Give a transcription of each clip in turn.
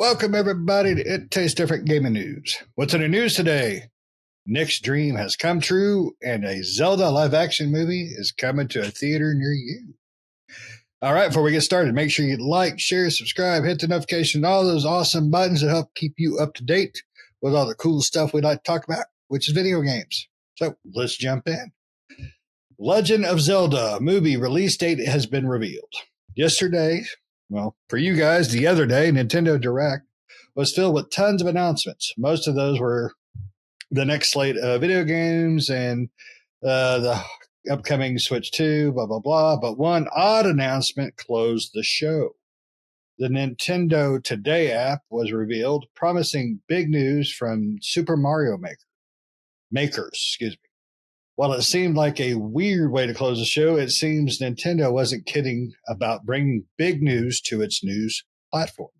Welcome, everybody, to It Tastes Different Gaming News. What's in the news today? Nick's dream has come true, and a Zelda live-action movie is coming to a theater near you. All right, before we get started, make sure you like, share, subscribe, hit the notification, all those awesome buttons that help keep you up to date with all the cool stuff we like to talk about, which is video games. So let's jump in. Legend of Zelda movie release date has been revealed. Yesterday, well, for you guys, the other day, Nintendo Direct was filled with tons of announcements. Most of those were the next slate of video games and the upcoming Switch 2, blah, blah, blah. But one odd announcement closed the show. The Nintendo Today app was revealed, promising big news from Super Mario Makers. While it seemed like a weird way to close the show, it seems Nintendo wasn't kidding about bringing big news to its news platform.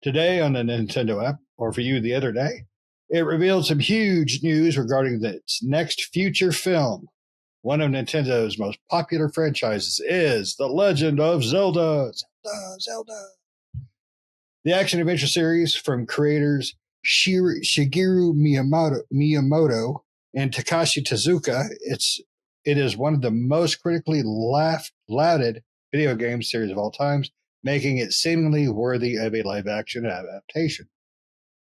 Today on the Nintendo app, or for you the other day, it revealed some huge news regarding its next future film. One of Nintendo's most popular franchises is The Legend of Zelda. Zelda. The action-adventure series from creators Shigeru Miyamoto and Takashi Tezuka, it is one of the most critically lauded video game series of all times, making it seemingly worthy of a live-action adaptation.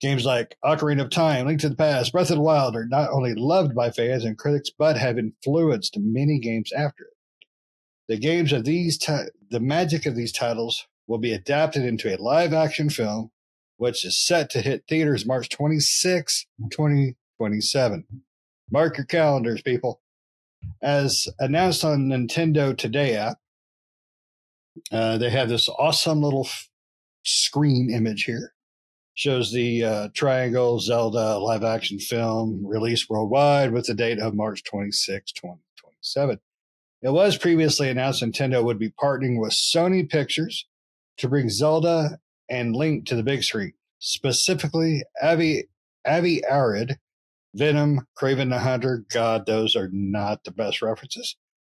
Games like Ocarina of Time, Link to the Past, Breath of the Wild are not only loved by fans and critics, but have influenced many games after it. The magic of these titles will be adapted into a live-action film, which is set to hit theaters March 26, 2027. Mark your calendars, people. As announced on Nintendo Today app, they have this awesome little screen image here. Shows the Triangle Zelda live-action film released worldwide with the date of March 26, 2027. It was previously announced Nintendo would be partnering with Sony Pictures to bring Zelda and Link to the big screen. Specifically, Avi Arad, Venom, Kraven the Hunter, God, those are not the best references,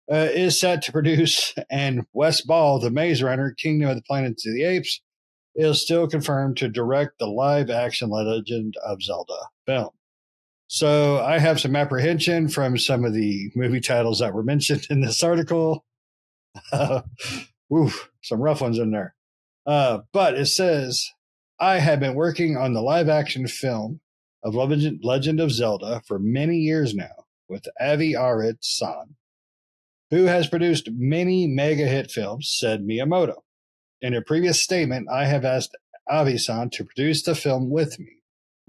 is set to produce, and Wes Ball, the Maze Runner, Kingdom of the Planet of the Apes, is still confirmed to direct the live-action Legend of Zelda film. So I have some apprehension from some of the movie titles that were mentioned in this article. Some rough ones in there. But it says, I have been working on the live-action film of Legend of Zelda for many years now with Avi Arad-san, who has produced many mega-hit films, said Miyamoto. In a previous statement, I have asked Avi-san to produce the film with me,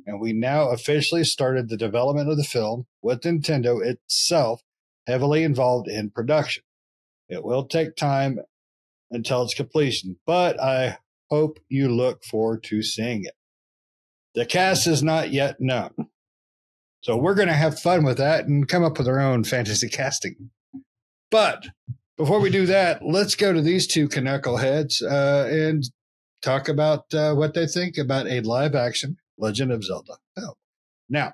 and we now officially started the development of the film with Nintendo itself heavily involved in production. It will take time until its completion, but I hope you look forward to seeing it. The cast is not yet known, so we're going to have fun with that and come up with our own fantasy casting. But before we do that, let's go to these two knuckleheads and talk about what they think about a live-action Legend of Zelda film. Now,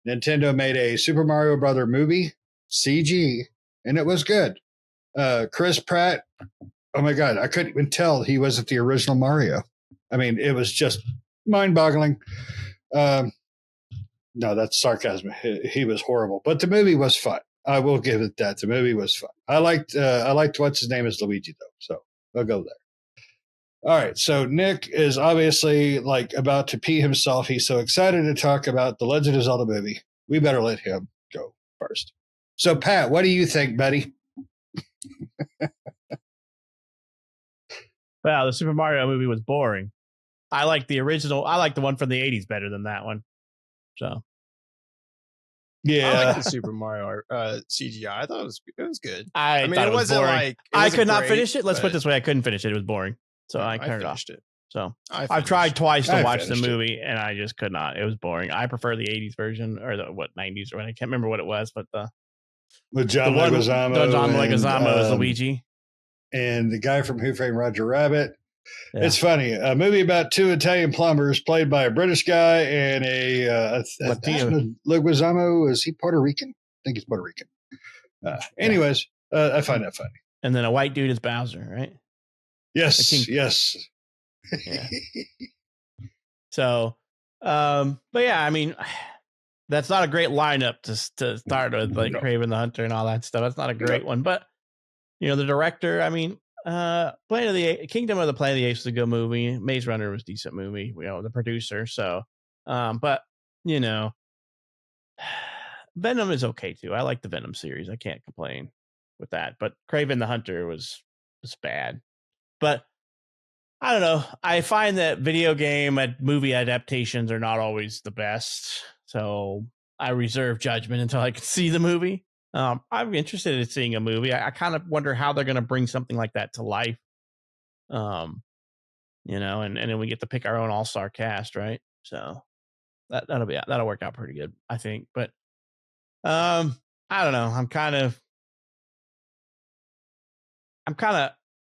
Nintendo made a Super Mario Brother movie, CG, and it was good. Chris Pratt, oh my God, I couldn't even tell he wasn't the original Mario. I mean, it was just mind-boggling. No, that's sarcasm. He was horrible, but the movie was fun. I will give it that. The movie was fun. I liked what's his name is Luigi though, so I'll go there. All right, so Nick is obviously about to pee himself. He's so excited to talk about the Legend of Zelda movie. We better let him go first. So Pat, what do you think, buddy? Wow, the Super Mario movie was boring. I like the original. I like the one from the 80s better than that one. So, yeah, I like the Super Mario CGI. I thought it was good. I mean, it wasn't boring. like I could not finish it. Let's put it this way: I couldn't finish it. It was boring, so I turned it off. So I've tried twice to watch the movie, and I just could not. It was boring. I prefer the 80s version or the 90s or I can't remember what it was, but with John Leguizamo as Luigi. And the guy from Who Framed Roger Rabbit. Yeah. It's funny. A movie about two Italian plumbers played by a British guy and a Leguizamo. Is he Puerto Rican? I think he's Puerto Rican. Anyways, I find that funny. And then a white dude is Bowser, right? Yes, yes. Yeah. So, but yeah, I mean, that's not a great lineup to start with, like Kraven the Hunter and all that stuff. That's not a great one, but the director, I mean, Kingdom of the Planet of the Apes was a good movie. Maze Runner was a decent movie. The producer. So, but Venom is okay too. I like the Venom series. I can't complain with that. But Kraven the Hunter was bad. But I don't know. I find that video game and movie adaptations are not always the best. So I reserve judgment until I can see the movie. I'm interested in seeing a movie. I kind of wonder how they're going to bring something like that to life. And then we get to pick our own all-star cast, right? So that'll work out pretty good, I think. But I don't know. I'm kind of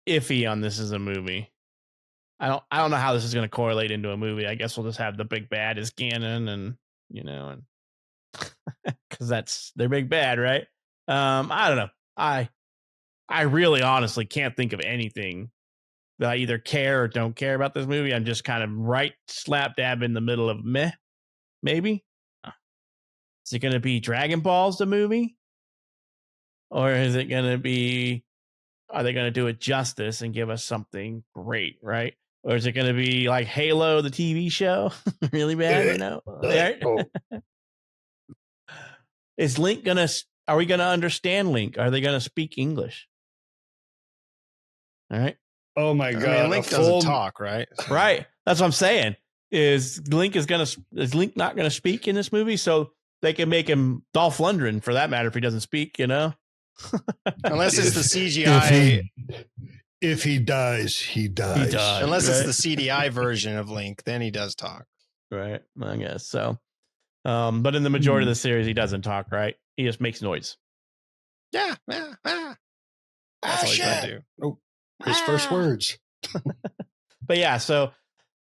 iffy on this as a movie. I don't know how this is going to correlate into a movie. I guess we'll just have the big bad as Ganon, and because that's their big bad, right? I don't know. I really honestly can't think of anything that I either care or don't care about this movie. I'm just kind of right slap dab in the middle of meh, maybe. Is it going to be Dragon Balls the movie? Or is it going to be, are they going to do it justice and give us something great, right? Or is it going to be like Halo, the TV show? Really bad, Is Link going to, are we going to understand Link? Are they going to speak English? All right. Oh my God. I mean, Link doesn't talk, right? Right. That's what I'm saying. Is Link not going to speak in this movie? So they can make him Dolph Lundgren for that matter if he doesn't speak, Unless it's the CGI. If he dies, he dies. Unless it's the CDI version of Link, then he does talk. Right. I guess so. But in the majority of the series, he doesn't talk, right? He just makes noise. Yeah. That's all he's going to do. Oh, his first words. But yeah, so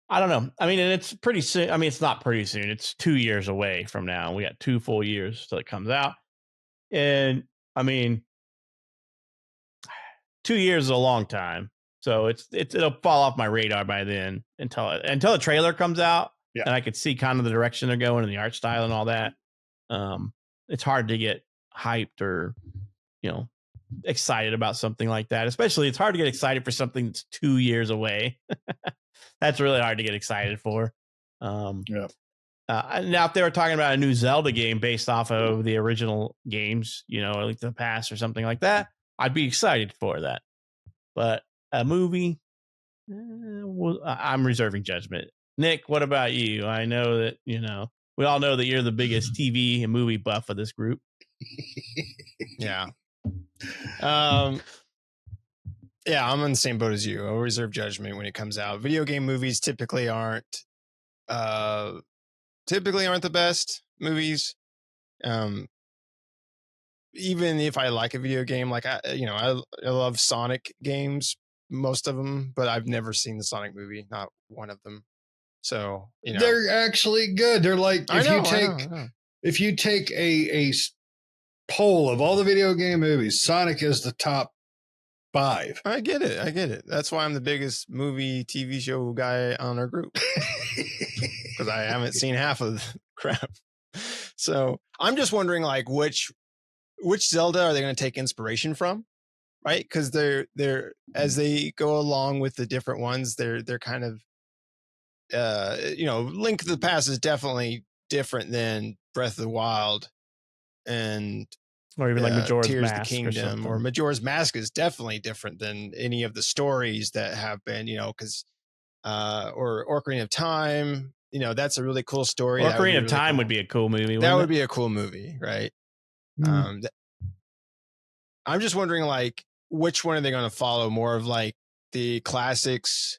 I don't know. I mean, and it's pretty soon. I mean, it's not pretty soon. It's 2 years away from now. We got 2 full years till it comes out. And I mean, 2 years is a long time. So it'll fall off my radar by then until the trailer comes out. Yeah. And I could see kind of the direction they're going and the art style and all that. It's hard to get hyped or, excited about something like that. Especially it's hard to get excited for something that's 2 years away. That's really hard to get excited for. Now, if they were talking about a new Zelda game based off of the original games, like the past or something like that, I'd be excited for that. But a movie, I'm reserving judgment. Nick, what about you? I know that, we all know that you're the biggest TV and movie buff of this group. Yeah. Yeah, I'm on the same boat as you. I'll reserve judgment when it comes out. Video game movies typically aren't the best movies. Even if I like a video game, like I love Sonic games, most of them, but I've never seen the Sonic movie, not one of them. So they're actually good. They're like if you take a poll of all the video game movies, Sonic is the top 5. I get it. That's why I'm the biggest movie TV show guy on our group, because I haven't seen half of the crap. So I'm just wondering, like, which Zelda are they going to take inspiration from, right? Because they're as they go along with the different ones, they're kind of Link to the Past is definitely different than Breath of the Wild, or even like Majora's Tears Mask of the Kingdom, or Majora's Mask is definitely different than any of the stories that have been, because or Ocarina of Time, that's a really cool story. Ocarina of Time would be a cool movie. That would be a cool movie, right? I'm just wondering, like, which one are they going to follow more of, like the classics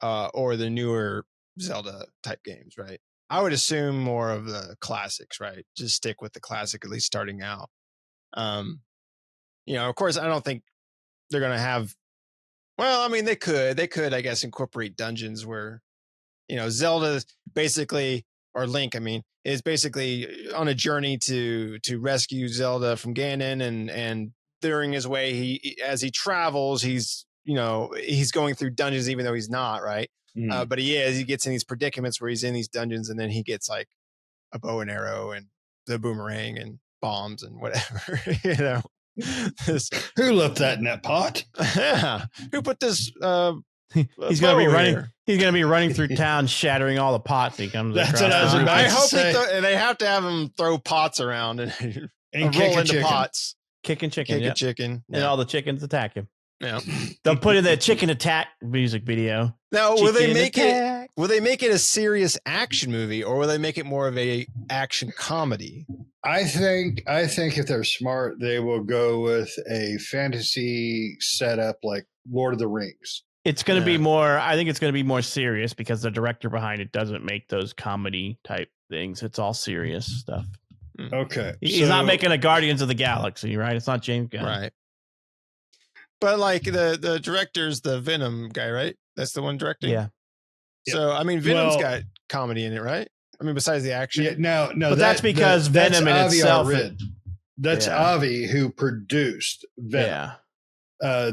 or the newer Zelda type games, right? I would assume more of the classics, right? Just stick with the classic, at least starting out. Of course, I don't think they're going to have, well, I mean, they could, I guess, incorporate dungeons where, Zelda basically, or Link, I mean, is basically on a journey to rescue Zelda from Ganon, and during his way, as he travels, he's he's going through dungeons even though he's not, right? Mm. But he gets in these predicaments where he's in these dungeons, and then he gets like a bow and arrow and the boomerang and bombs and whatever. Who left that in that pot? Yeah. Who put this? He's gonna be running. Here? He's gonna be running through town, shattering all the pots he comes across. That's what I was about I to hope say. and they have to have him throw pots around and roll into pots, kicking chicken, chicken, and all the chickens attack him. Yeah, they'll put in that chicken attack music video. Now, will they make it a serious action movie, or will they make it more of a action comedy? I think if they're smart, they will go with a fantasy setup like Lord of the Rings. It's going to be more. I think it's going to be more serious because the director behind it doesn't make those comedy type things. It's all serious stuff. Okay, he's not making a Guardians of the Galaxy, right? It's not James Gunn, right? But like the director's the Venom guy, right? That's the one directing. Yeah. So I mean, Venom's got comedy in it, right? I mean, besides the action. Yeah, no. But that's because Venom in itself. That's Avi who produced Venom. Yeah.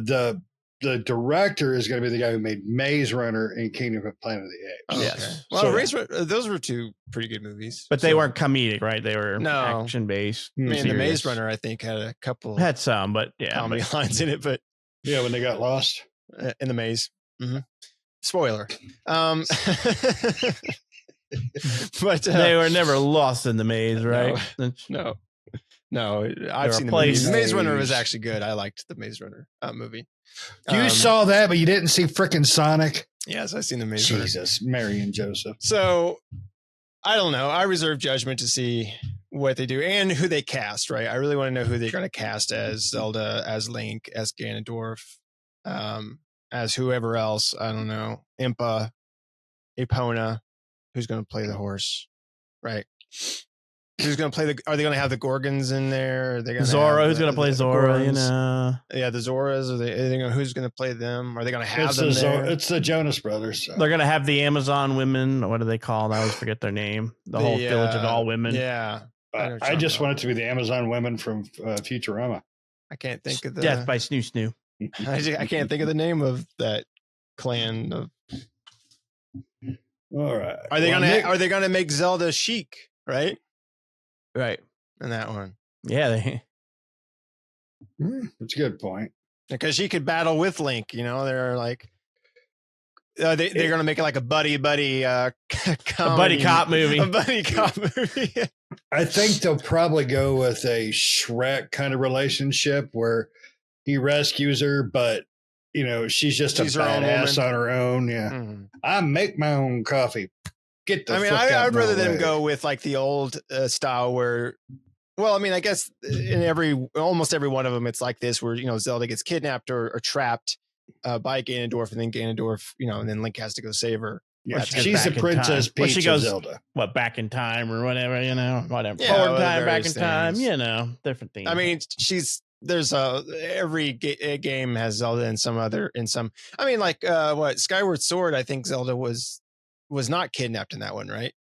The director is going to be the guy who made Maze Runner and Kingdom of Planet of the Apes. Yes. Well, those were two pretty good movies. But they weren't comedic, right? They were action based. I mean, the Maze Runner, I think, had a couple. Had some, but comedy lines in it. But yeah, when they got lost in the maze. Mm-hmm. Spoiler. But they were never lost in the maze, right? No. I've seen the movie. The Maze Runner was actually good. I liked the Maze Runner movie. You saw that, but you didn't see frickin' Sonic. Yes, I've seen the Maze Runner. Jesus, Mary and Joseph. So I don't know. I reserve judgment to see what they do and who they cast. Right. I really want to know who they're going to cast as Zelda, as Link, as Ganondorf, as whoever else. I don't know. Impa, Epona. Who's going to play the horse? Right. Who's going to play are they going to have the Gorgons in there? Are they going Zora? Who's going to play Zora? Gorgons? Yeah, the Zoras. Who's going to play them? Are they going to have them there? It's the Jonas Brothers. So. They're going to have the Amazon women. What are they called? I always forget their name. The whole village of all women. Yeah. I just want it to be the Amazon women from Futurama. I can't think of the Death by Snoo Snoo. I can't think of the name of that clan. All right. Are they gonna make Zelda chic? Right. In that one. Yeah. That's a good point. Because she could battle with Link. They're like. They're going to make it like a buddy a buddy cop movie. A buddy cop movie. I think they'll probably go with a Shrek kind of relationship where he rescues her, but she's just a badass on her own. Yeah, I make my own coffee. Get the. I'd rather them go with like the old style where. Well, I mean, I guess in almost every one of them, it's like this where Zelda gets kidnapped or trapped. By Ganondorf, and then Ganondorf, and then Link has to go save her. Yeah, she's the Princess Peach she goes, of Zelda. What, back in time or whatever, whatever. Yeah, forward time, back in time, different things. I mean, there's every game has Zelda in some. I mean, like Skyward Sword. I think Zelda was not kidnapped in that one, right?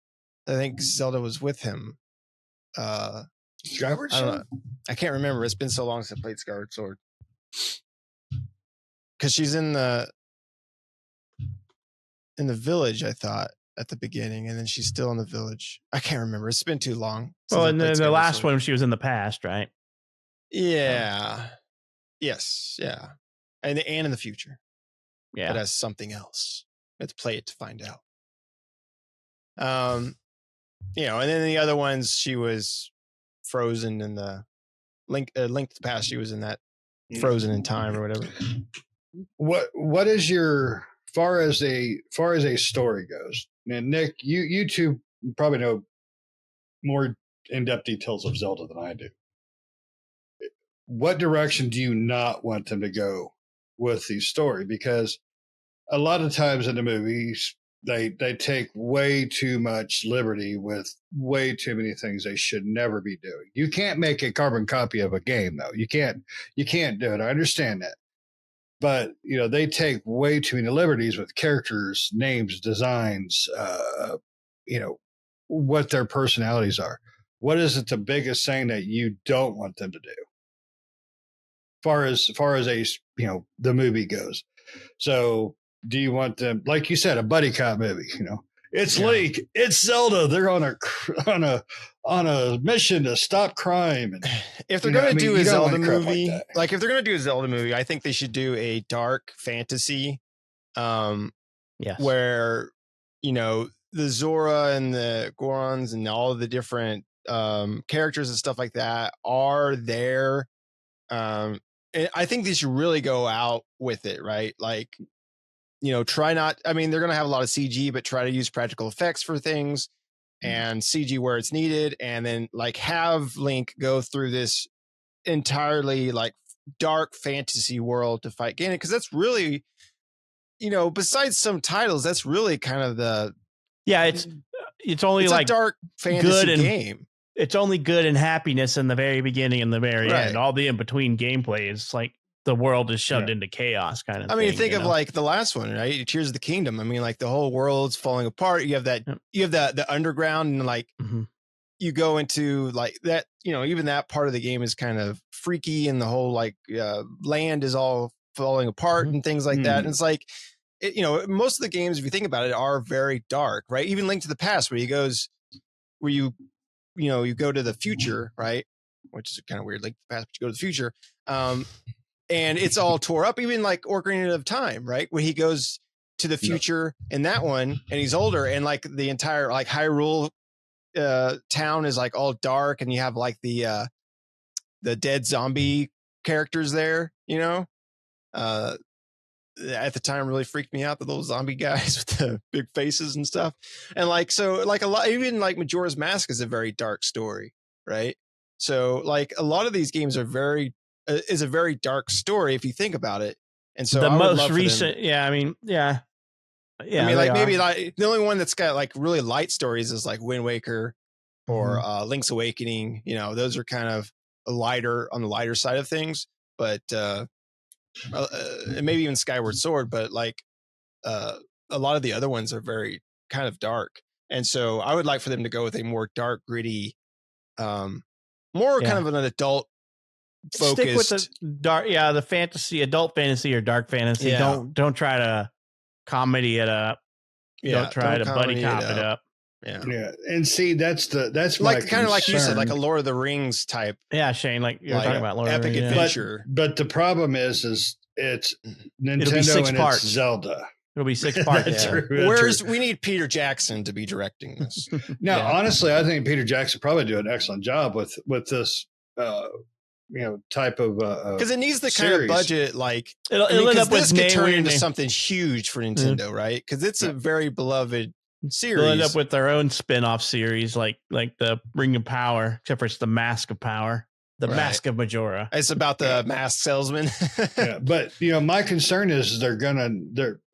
I think Zelda was with him. Skyward Sword. I don't know. I can't remember. It's been so long since I played Skyward Sword. Because she's in the village, I thought, at the beginning, and then she's still in the village. I can't remember. It's been too long. Well, and then the last one, she was in the past, right? Yeah. Yes. Yeah. And in the future. Yeah. But as something else. You have to play it to find out. And then the other ones, she was frozen in the Link to the Past. She was in that frozen in time or whatever. What is your far as a story goes? And Nick, you two probably know more in-depth details of Zelda than I do. What direction do you not want them to go with the story? Because a lot of times in the movies, they take way too much liberty with way too many things they should never be doing. You can't make a carbon copy of a game, though. You can't do it. I understand that. But, they take way too many liberties with characters, names, designs, what their personalities are. What is it the biggest thing that you don't want them to do? Far as the movie goes. So do you want them, like you said, a buddy cop movie? It's Link, it's Zelda. They're on a mission to stop crime. And, if they're going to do a Zelda movie, like if they're going to do a Zelda movie, I think they should do a dark fantasy. Where the Zora and the Gorons and all of the different characters and stuff like that are there. And I think they should really go out with it, right? Like, try not. I mean, they're going to have a lot of CG, but try to use practical effects for things and CG where it's needed, and then like have Link go through this entirely like dark fantasy world to fight Ganon, because that's really, besides some titles, that's really kind of the it's only like a dark fantasy game. It's only good and happiness in the very beginning and the very end. All the in between gameplay is like the world is shoved into chaos kind of. I mean, think of like the last one, right? Tears of the Kingdom. I mean, like the whole world's falling apart. You have the underground, and like you go into like that. Even that part of the game is kind of freaky, and the whole like land is all falling apart and things like that. And it's like, most of the games, if you think about it, are very dark, right? Even Link to the Past, where you go to the future, right? Which is kind of weird. Link to the Past, but you go to the future. And it's all tore up, even like Ocarina of Time, right? When he goes to the future in that one and he's older, and like the entire like Hyrule town is like all dark, and you have like the dead zombie characters there, at the time really freaked me out, the little zombie guys with the big faces and stuff. And like, so like a lot, even like Majora's Mask is a very dark story, right? So like a lot of these games are is a very dark story if you think about it. And so the most recent, I mean, like maybe like the only one that's got like really light stories is like Wind Waker or Link's Awakening. Those are kind of on the lighter side of things, but maybe even Skyward Sword. But like a lot of the other ones are very kind of dark, and so I would like for them to go with a more dark, gritty, more kind of an adult focused. Stick with the dark, the fantasy, adult fantasy or dark fantasy. Don't try to comedy it up. Don't try to buddy cop it up. Yeah. And see, that's like kind of like you said, like a Lord of the Rings type. Yeah, Shane, like you're talking about Lord of the Rings, adventure. But the problem is it's Nintendo and it's Zelda. It'll be 6 parts. We need Peter Jackson to be directing this. Now, honestly, I think Peter Jackson probably do an excellent job with this type of because it needs the kind of budget, like it'll end up with this could turn into something huge for Nintendo, right? Because it's a very beloved series. They'll end up with their own spin-off series, like the Ring of Power, except for it's the Mask of Power, the Mask of Majora. It's about the masked salesman. But my concern is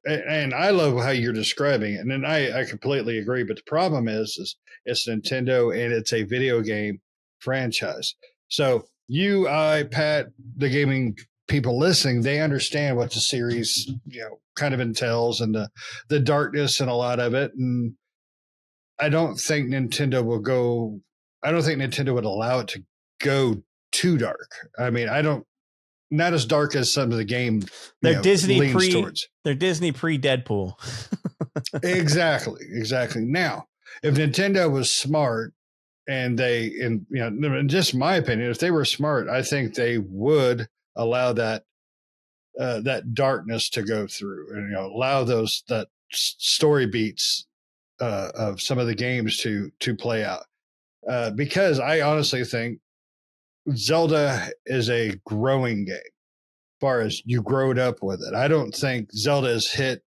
and I love how you're describing it, and then I completely agree. But the problem is it's Nintendo and it's a video game franchise. So you, Pat, the gaming people listening, they understand what the series, kind of entails, and the darkness and a lot of it. And I don't think Nintendo would allow it to go too dark. I mean, not as dark as some of the game. They're Disney They're Disney pre-Deadpool. Exactly. Now, if Nintendo was smart, and just my opinion, if they were smart, I think they would allow that darkness to go through, and allow that story beats of some of the games to play out. Because I honestly think Zelda is a growing game, as far as you growed up with it. I don't think Zelda is hit,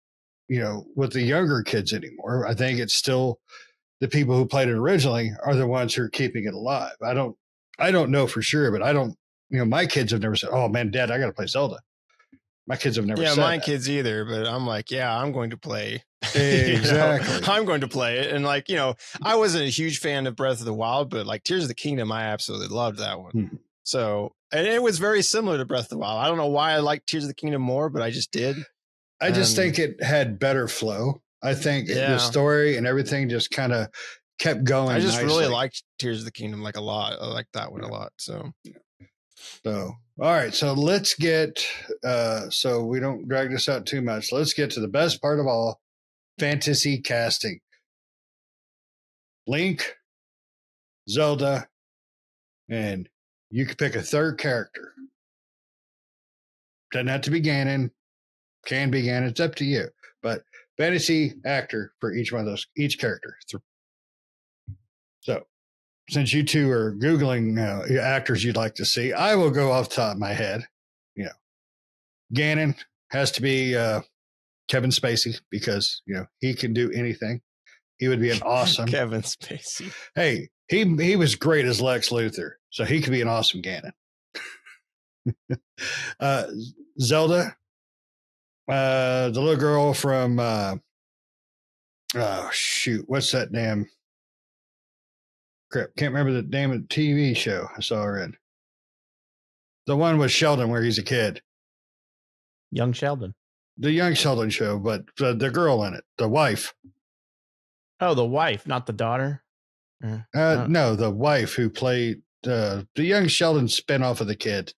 with the younger kids anymore. I think it's still the people who played it originally are the ones who are keeping it alive. I don't know for sure, but I don't, my kids have never said, "Oh man, Dad, I got to play Zelda." My kids have never said my that. kids either, but I'm like, I'm going to play. Exactly. I'm going to play it. And like, I wasn't a huge fan of Breath of the Wild, but like Tears of the Kingdom, I absolutely loved that one. Mm-hmm. So, and it was very similar to Breath of the Wild. I don't know why I liked Tears of the Kingdom more, but I just did. I just think it had better flow. I think the story and everything just kind of kept going. I just really liked Tears of the Kingdom like a lot. I liked that one a lot. So So, all right. So let's get, so we don't drag this out too much. Let's get to the best part of all, fantasy casting. Link, Zelda, and you can pick a third character. Doesn't have to be Ganon. Can be Ganon. It's up to you. But fantasy actor for each one of those, each character. So, since you two are Googling actors you'd like to see, I will go off the top of my head. You know, Ganon has to be Kevin Spacey because, you know, he can do anything. He would be an awesome Kevin Spacey. Hey, he was great as Lex Luthor, so he could be an awesome Ganon. Zelda, the little girl from what's that damn crap? Can't remember the name of the TV show I saw her in. The one with Sheldon where he's a kid. Young Sheldon. The Young Sheldon show, but the girl in it, the wife. Oh, the wife, not the daughter? No, the wife who played the Young Sheldon spinoff of the kid.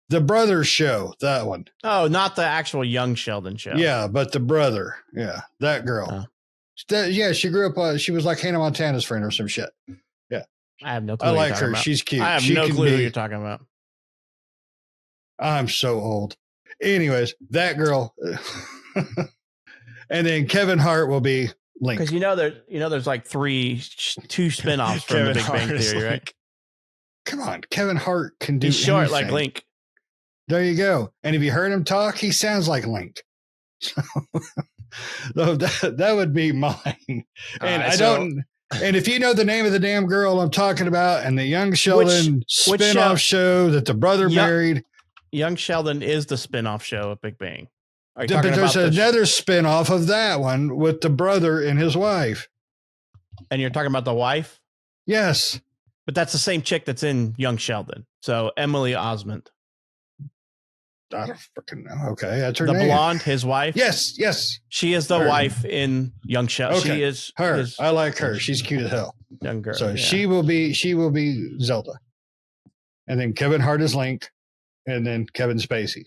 The brother show, that one. Oh, not the actual Young Sheldon show. Yeah, but the brother. Yeah, that girl. Yeah, she grew up, she was like Hannah Montana's friend or some shit. Yeah. I have no clue. I like her. About. She's cute. I have no clue who you're talking about. I'm so old. Anyways, that girl. And then Kevin Hart will be Link. Because there's like two spinoffs from the Big Bang Theory, right? Come on, Kevin Hart can do. He's short anything. like Link. There you go. And if you heard him talk, he sounds like Link. So that would be mine. And and if you know the name of the damn girl I'm talking about, and the Young Sheldon spinoff show that the brother married. Young Sheldon is the spinoff show of Big Bang. But there's another spinoff of that one with the brother and his wife. And you're talking about the wife? Yes. But that's the same chick that's in Young Sheldon. So Emily Osment. I don't freaking know. Okay, that's her name. The blonde, his wife. Yes. She is the wife in Young Sheldon. Okay. She is her. I like her. She's cute as hell. Young girl. So she will be Zelda, and then Kevin Hart is Link, and then Kevin Spacey.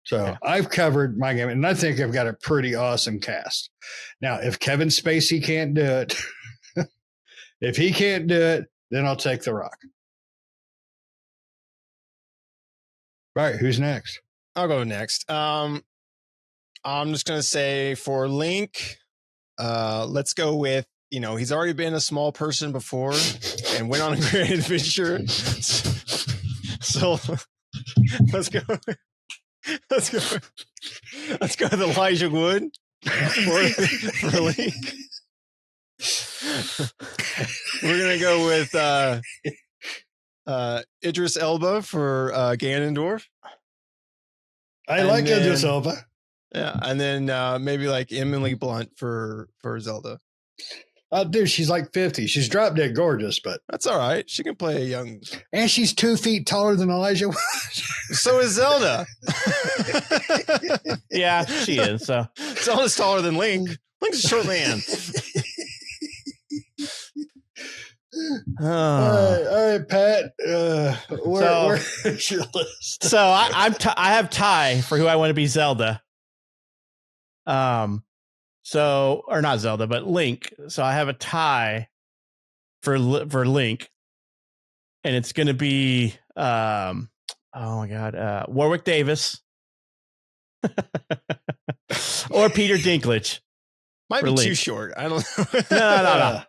So I've covered my game, and I think I've got a pretty awesome cast. Now, if Kevin Spacey can't do it, if he can't do it, then I'll take The Rock. Right, who's next? I'll go next. I'm just gonna say for Link, let's go with, he's already been a small person before and went on a great adventure. So let's go with Elijah Wood for Link. We're gonna go with Idris Elba for Ganondorf. I like Idris Elba. Yeah, and then maybe like Emily Blunt for Zelda. Dude, she's like 50. She's drop dead gorgeous, but that's all right. She can play a young, and she's 2 feet taller than Elijah. So is Zelda. Yeah, she is. So Zelda's taller than Link. Link's a short man. All right, Pat. Where's your list? So I have Ty for who I want to be Zelda. Or not Zelda, but Link. So I have a tie for Link, and it's going to be oh my god, Warwick Davis or Peter Dinklage. Might be too short. I don't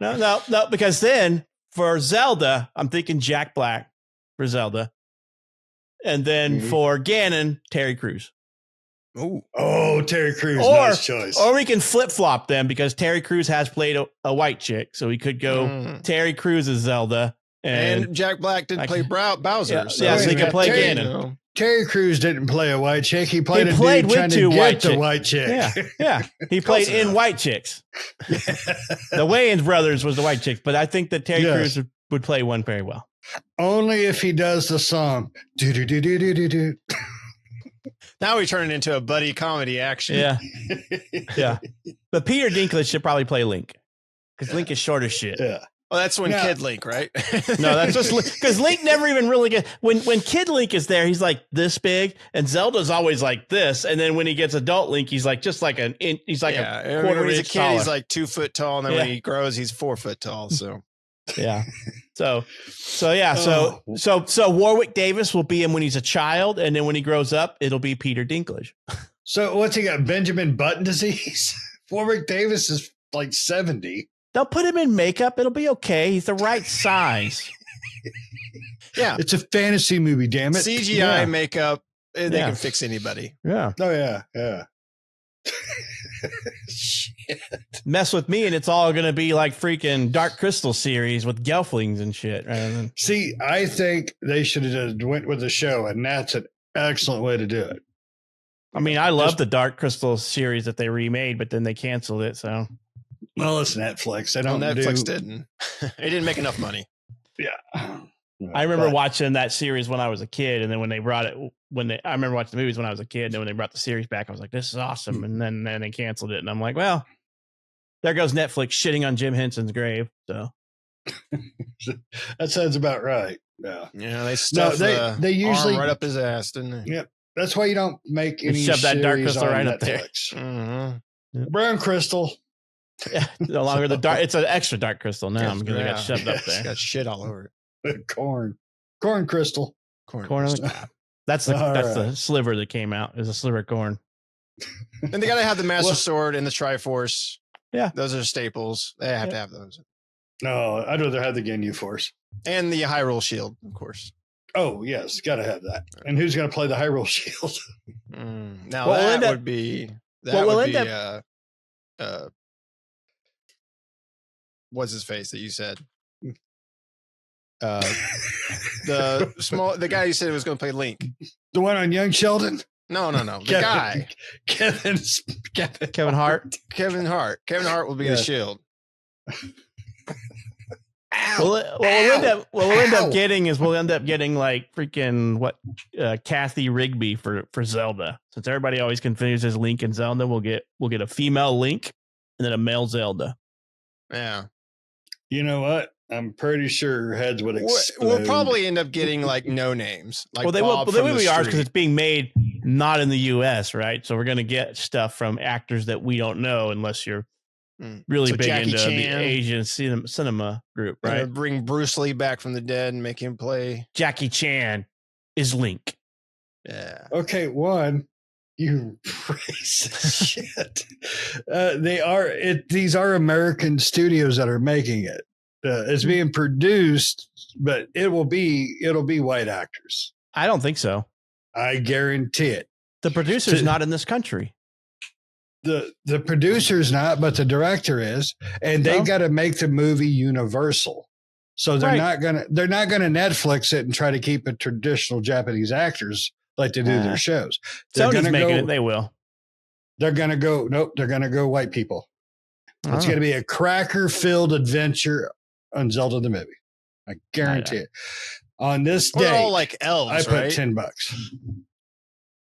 know. No, because then for Zelda, I'm thinking Jack Black for Zelda, and then for Ganon, Terry Crews. Oh, Terry Crews, nice choice. Or we can flip flop them because Terry Crews has played a white chick, so we could go Terry Crews as Zelda, and Jack Black didn't play Bowser. Yeah, so he could play Ganon. Terry Crews didn't play a white chick. He played with trying two to get the white chick. Yeah. He played in White Chicks. The Wayans brothers was the white chick, but I think that Terry Crews would play one very well. Only if he does the song. Do do do do do do do. Now we turn it into a buddy comedy action. Yeah. But Peter Dinklage should probably play Link because Link is short as shit. Yeah. Well, that's when Kid Link, right? No, that's just because Link never even really gets when Kid Link is there, he's like this big, and Zelda's always like this, and then when he gets adult Link, he's like just like a quarter. When he's a kid, taller. he's like 2 foot tall, and then when he grows, he's 4 foot tall. So yeah, so Warwick Davis will be him when he's a child, and then when he grows up, it'll be Peter Dinklage. So what's he got? Benjamin Button disease? Warwick Davis is like 70. They'll put him in makeup. It'll be okay. He's the right size. Yeah. It's a fantasy movie, damn it. CGI makeup, they can fix anybody. Yeah. Oh, yeah. Shit. Mess with me, and it's all going to be like freaking Dark Crystal series with Gelflings and shit. Right? See, I think they should have just went with the show, and that's an excellent way to do it. I mean, I love the Dark Crystal series that they remade, but then they canceled it, so... Well, it's Netflix. Netflix didn't. It didn't make enough money. Yeah. I remember watching that series when I was a kid, and then when they brought it, I remember watching the movies when I was a kid, and then when they brought the series back, I was like, "This is awesome!" And then they canceled it, and I'm like, "Well, there goes Netflix shitting on Jim Henson's grave." So that sounds about right. Yeah, they stuff they usually arm right up his ass, didn't they? Yep. That's why you don't make any shove that Dark Crystal right Netflix. up there. Mm-hmm. Brown Crystal. Yeah, no longer the dark. It's an extra Dark Crystal now because it got shoved up there. It's got shit all over it. Corn crystal. Corn crystal. That's the sliver that came out. Is a sliver of corn. And they got to have the Master Sword and the Triforce. Yeah, those are staples. They have to have those. No, I'd rather have the Ginyu Force and the Hyrule Shield, of course. Oh yes, got to have that. And who's going to play the Hyrule Shield? Now that would be what's his face that you said? The guy you said was going to play Link. The one on Young Sheldon? No. The guy. Kevin Hart. Kevin Hart. Kevin Hart will be the Shield. We'll end up getting like freaking Kathy Rigby for Zelda. Since everybody always confuses Link and Zelda, we'll get a female Link and then a male Zelda. Yeah. You know what? I'm pretty sure her heads would explode. We'll probably end up getting like no names. Like they will be ours because it's being made not in the U.S., right? So we're going to get stuff from actors that we don't know unless you're really big Jackie into Chan, the Asian cinema group, right? Bring Bruce Lee back from the dead and make him play. Jackie Chan is Link. Yeah. Okay, you racist shit. These are American studios that are making it. It's being produced, but it'll be white actors. I don't think so. I guarantee it. The producer's not in this country. The producer's not, but the director is, and they've got to make the movie universal. So they're not gonna Netflix it and try to keep it traditional Japanese actors like they do their shows. Sony's making it. They will. They're gonna go. Nope. They're gonna go white people. It's gonna be a cracker-filled adventure on Zelda the movie. I guarantee it. On this day, all like elves. I put $10.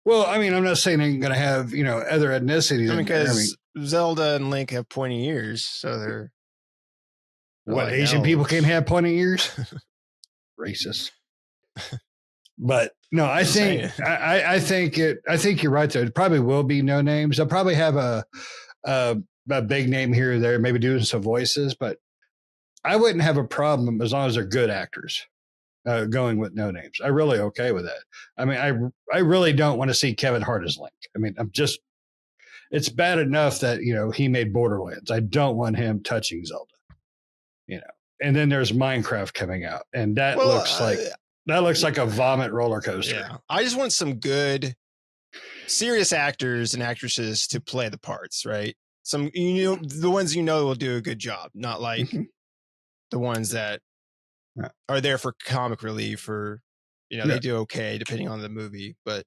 Well, I mean, I'm not saying they're going to have other ethnicities. Because Zelda and Link have pointy ears, so they're what like Asian elves. People can't have pointy ears. Racist. But no, I think you're right there. It probably will be no names. They'll probably have a big name here or there, maybe doing some voices, but I wouldn't have a problem as long as they're good actors. Going with no names. I'm really okay with that. I mean, I really don't want to see Kevin Hart as Link. I mean, it's bad enough that, he made Borderlands. I don't want him touching Zelda, and then there's Minecraft coming out and that looks like a vomit roller coaster. Yeah. I just want some good, serious actors and actresses to play the parts, right? Some, the ones will do a good job, not like the ones that are there for comic relief or, they do okay depending on the movie. But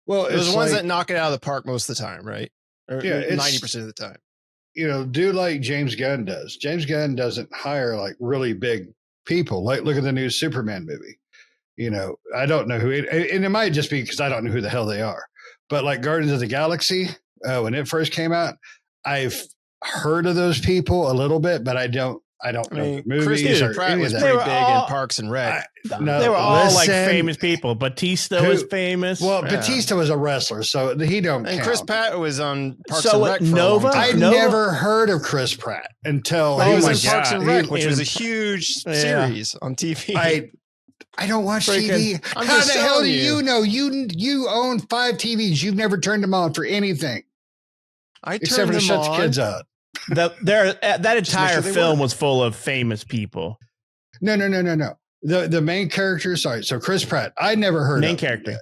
those ones that knock it out of the park most of the time, right? Or 90% of the time. Do like James Gunn does. James Gunn doesn't hire like really big people. Like, look at the new Superman movie. I don't know and it might just be because I don't know who the hell they are. But like Guardians of the Galaxy, when it first came out, I've heard of those people a little bit, but I don't I don't know the Chris movies or Pratt any was of pretty that. big in Parks and Rec. They were all like famous people. Batista was famous. Well, Batista was a wrestler, so he don't count. And Chris Pratt was on Parks and Rec for Nova? I never heard of Chris Pratt until he was in Parks and Rec, which was a huge series on TV. I don't watch TV. How the hell do you know? You own 5 TVs. You've never turned them on for anything. Except for to shut the kids out. That entire film was full of famous people. No. The main character. Sorry. So Chris Pratt. I never heard main of character.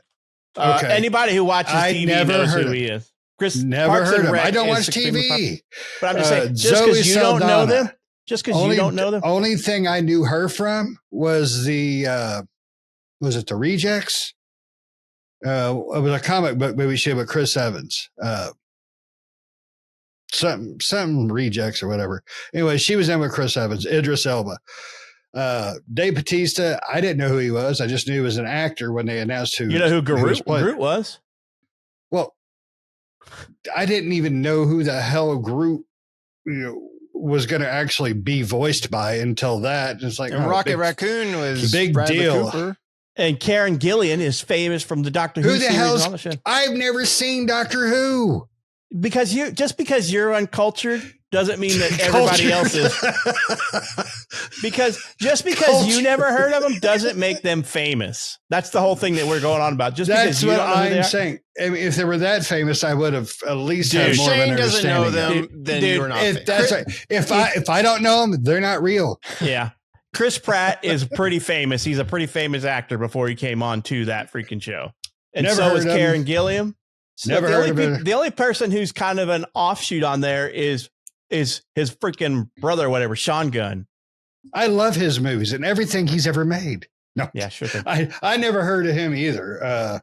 Okay. Anybody who watches TV knows who he is. Chris never heard of him. I don't watch TV. But I'm just saying, just because you don't know them. Just because you don't know them. Only thing I knew her from was was it The Rejects? It was a comic book movie she had with Chris Evans. Something Rejects or whatever. Anyway, she was in with Chris Evans, Idris Elba. Dave Bautista, I didn't know who he was. I just knew he was an actor when they announced who. You know who Groot was? Well, I didn't even know who the hell Groot, was going to actually be voiced by until that. It's like Rocket Raccoon was big Bradley deal. Cooper. And Karen Gillian is famous from the Doctor Who series. Who the hell? I've never seen Doctor Who. Because you're uncultured doesn't mean that everybody else is. Because you never heard of them doesn't make them famous. That's the whole thing that we're going on about. That's what I'm saying. I mean, if they were that famous, I would have at least had more Shane of an doesn't know understanding. them, then you're not famous. That's right. If I don't know them, they're not real. Yeah. Chris Pratt is pretty famous. He's a pretty famous actor before he came on to that freaking show. And so is Karen Gilliam. So never heard of it. The only person who's kind of an offshoot on there is his freaking brother, whatever, Sean Gunn. I love his movies and everything he's ever made. No, yeah, sure thing. I never heard of him either.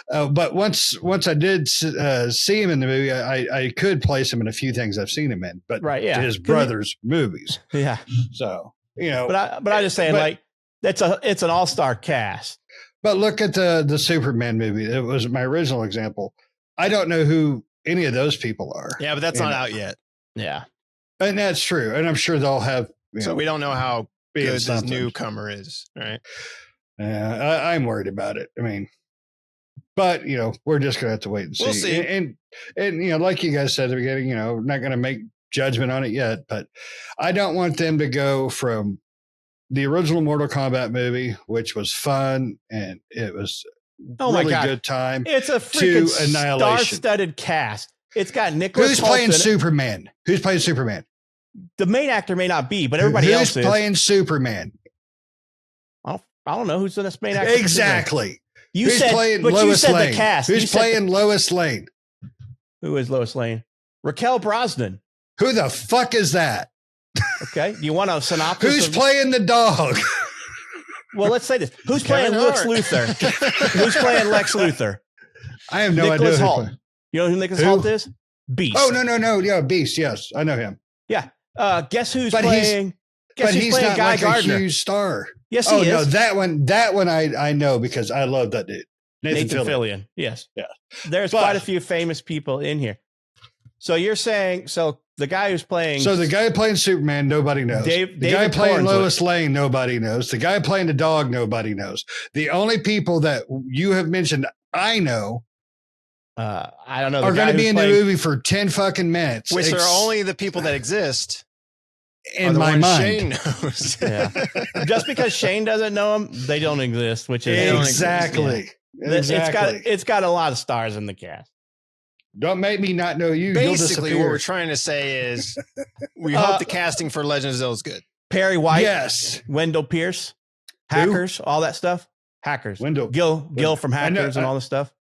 But once I did see him in the movie, I could place him in a few things I've seen him in. But his brother's movies. Yeah. So But I just saying it's an all-star cast. But look at the Superman movie. It was my original example. I don't know who any of those people are. Yeah, but that's not out yet. Yeah. And that's true. And I'm sure they'll have. So we don't know how good this newcomer is, right? I'm worried about it. I mean, but, we're just going to have to wait and see. We'll see. And like you guys said at the beginning, not going to make judgment on it yet, but I don't want them to go from the original Mortal Kombat movie, which was fun and it was really good time. It's a freaking star-studded cast. It's got Nicholas Who's playing Superman? Who's playing Superman? The main actor may not be, but everybody else is. Who's playing Superman? I don't know who's the main actor. Exactly. You said the cast. Who's playing Lois Lane? Who is Lois Lane? Raquel Brosnan. Who the fuck is that? Okay. Do you want a synopsis? Who's playing the dog? Well, let's say this. Who's playing Lex Luthor? Who's playing Lex Luthor? I have no Nicholas idea. Hoult. You know who Nicholas Hoult is? Beast. Oh, no. Yeah, Beast. Yes, I know him. Yeah. Guess who's playing? Guess who's playing Guy Gardner? A huge star. Yes, he is. No, that one I know because I love that dude. Nathan Fillion. Yes. Yeah. There's quite a few famous people in here. So you're saying the guy who's playing. So the guy playing Superman, nobody knows. The guy playing Lois Lane, nobody knows. The guy playing the dog, nobody knows. The only people that you have mentioned, I know. I don't know. Are going to be in the movie for 10 fucking minutes. Which are only the people that exist. In my mind. Shane knows. Yeah. Just because Shane doesn't know them, they don't exist, which is exactly. Yeah. It's got a lot of stars in the cast. Don't make me not know you. Basically, what we're trying to say is we hope the casting for Legend of Zelda is good. Perry White. Yes. Wendell Pierce. Hackers. All that stuff. Hackers. Gil from Hackers and all this stuff.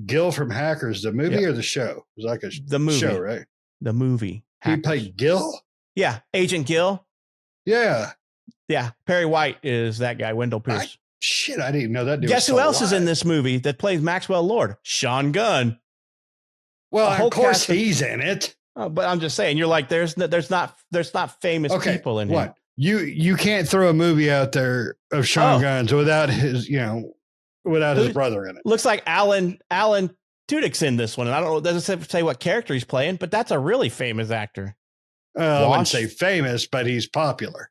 Gil from Hackers, the movie or the show? It was like the movie show, right? The movie. He played Gil? Yeah. Agent Gil. Yeah. Yeah. Perry White is that guy, Wendell Pierce. I didn't even know that dude. Guess who else is in this movie that plays Maxwell Lord? Sean Gunn. Well, of course he's in it. But I'm just saying, you're like, there's not famous people in here. You can't throw a movie out there of Sean Gunn's without his, without his brother in it. Looks like Alan Tudyk's in this one. And I don't know, it doesn't say what character he's playing, but that's a really famous actor. I wouldn't say famous, but he's popular.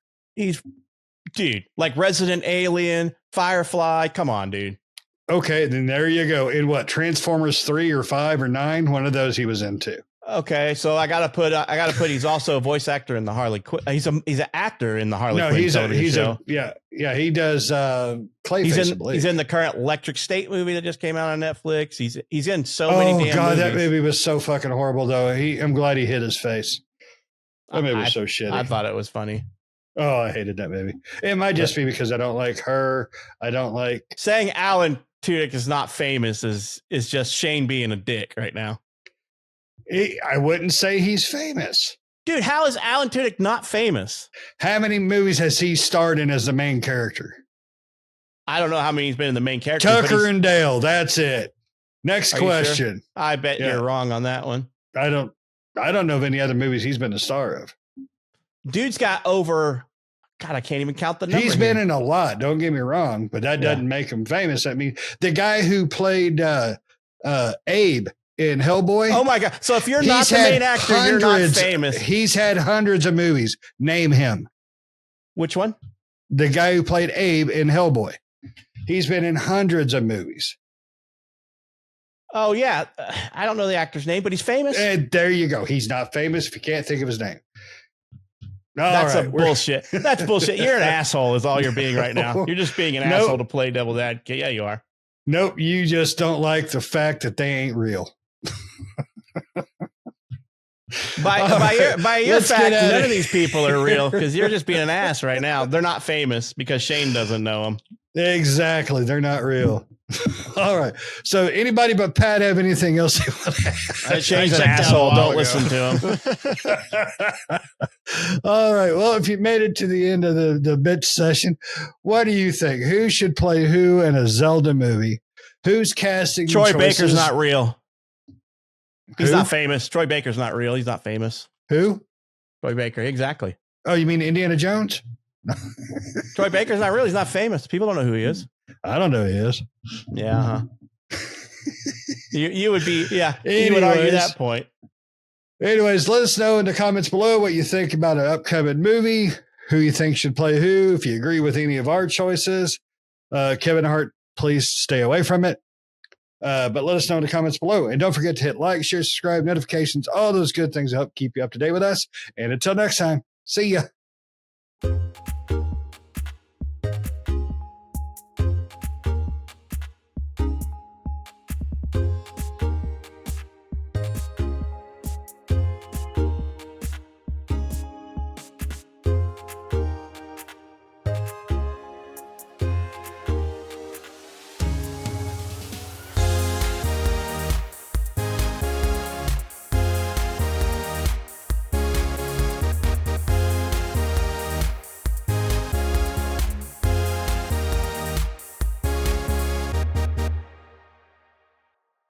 Dude, like Resident Alien, Firefly. Come on, dude. Okay, then there you go. In what, Transformers 3 or 5 or 9? One of those he was into. Okay, so I gotta put. He's also a voice actor in the Harley Quinn. He's an actor in the Harley Quinn show. He does Clayface. He's in the current Electric State movie that just came out on Netflix. He's in so many damn movies. That movie was so fucking horrible though. I'm glad he hit his face. That movie was so shitty. I thought it was funny. Oh, I hated that movie. It might just be because I don't like her. I don't like saying Alan Tudyk is not famous is just Shane being a dick right now. I wouldn't say he's famous. Dude, how is Alan Tudyk not famous? How many movies has he starred in as the main character? I don't know how many he's been in the main character. Tucker and Dale. That's it. Next question. Sure? I bet you're wrong on that one. I don't know of any other movies he's been the star of. Dude's got over. God, I can't even count the number. He's been in a lot. Don't get me wrong, but that doesn't make him famous. I mean, the guy who played Abe in Hellboy. Oh my God! So if you're not the main actor, you're not famous. He's had hundreds of movies. Name him. Which one? The guy who played Abe in Hellboy. He's been in hundreds of movies. Oh yeah, I don't know the actor's name, but he's famous. And there you go. He's not famous if you can't think of his name. That's bullshit. That's bullshit. You're an asshole is all you're being right now. You're just being an asshole to play devil's advocate. Yeah, you are. Nope. You just don't like the fact that they ain't real. By your fact, none of these people are real because you're just being an ass right now. They're not famous because Shane doesn't know them. Exactly. They're not real. All right. So anybody but Pat have anything else they want to add? Shane's an asshole. Don't listen to him. All right. Well, if you made it to the end of the bitch session, what do you think? Who should play who in a Zelda movie? Who's casting? Troy Baker's not real. He's not famous. Troy Baker's not real. He's not famous. Who? Troy Baker. Exactly. Oh, you mean Indiana Jones? Troy Baker's not real. He's not famous. People don't know who he is. I don't know who he is. Yeah. You would be, you would argue that point. Anyways, let us know in the comments below what you think about an upcoming movie, who you think should play who, if you agree with any of our choices. Kevin Hart, please stay away from it. But let us know in the comments below. And don't forget to hit like, share, subscribe, notifications, all those good things to help keep you up to date with us. And until next time, see ya.